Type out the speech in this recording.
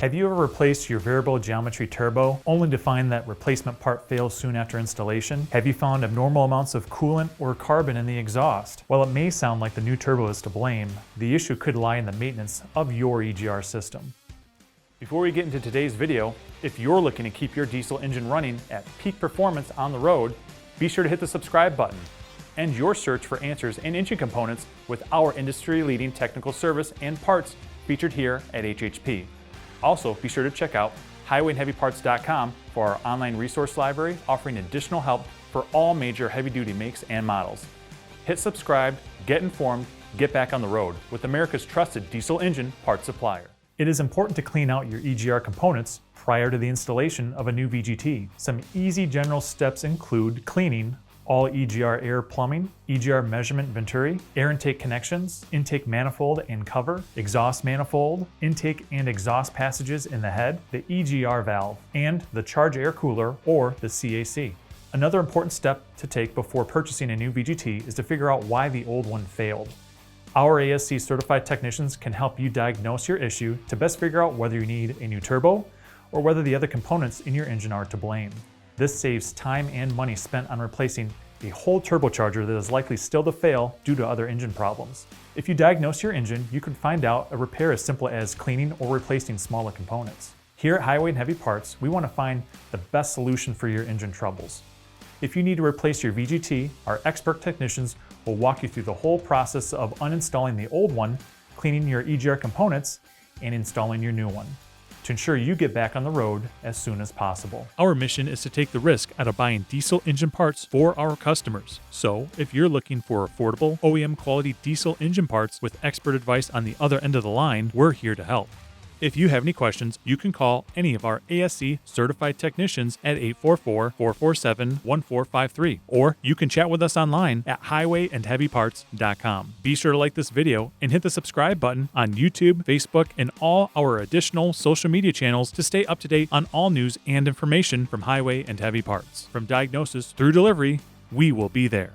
Have you ever replaced your variable geometry turbo only to find that replacement part fails soon after installation? Have you found abnormal amounts of coolant or carbon in the exhaust? While it may sound like the new turbo is to blame, the issue could lie in the maintenance of your EGR system. Before we get into today's video, if you're looking to keep your diesel engine running at peak performance on the road, be sure to hit the subscribe button. End your search for answers and engine components with our industry-leading technical service and parts featured here at HHP. Also, be sure to check out highwayandheavyparts.com for our online resource library offering additional help for all major heavy-duty makes and models. Hit subscribe, get informed, get back on the road with America's trusted diesel engine parts supplier. It is important to clean out your EGR components prior to the installation of a new VGT. Some easy general steps include cleaning all EGR air plumbing, EGR measurement venturi, air intake connections, intake manifold and cover, exhaust manifold, intake and exhaust passages in the head, the EGR valve, and the charge air cooler or the CAC. Another important step to take before purchasing a new VGT is to figure out why the old one failed. Our ASC certified technicians can help you diagnose your issue to best figure out whether you need a new turbo or whether the other components in your engine are to blame. This saves time and money spent on replacing a whole turbocharger that is likely still to fail due to other engine problems. If you diagnose your engine, you can find out a repair as simple as cleaning or replacing smaller components. Here at Highway and Heavy Parts, we want to find the best solution for your engine troubles. If you need to replace your VGT, our expert technicians will walk you through the whole process of uninstalling the old one, cleaning your EGR components, and installing your new one, to ensure you get back on the road as soon as possible. Our mission is to take the risk out of buying diesel engine parts for our customers. So if you're looking for affordable, OEM quality diesel engine parts with expert advice on the other end of the line, we're here to help. If you have any questions, you can call any of our ASC certified technicians at 844-447-1453, or you can chat with us online at highwayandheavyparts.com. Be sure to like this video and hit the subscribe button on YouTube, Facebook, and all our additional social media channels to stay up to date on all news and information from Highway and Heavy Parts. From diagnosis through delivery, we will be there.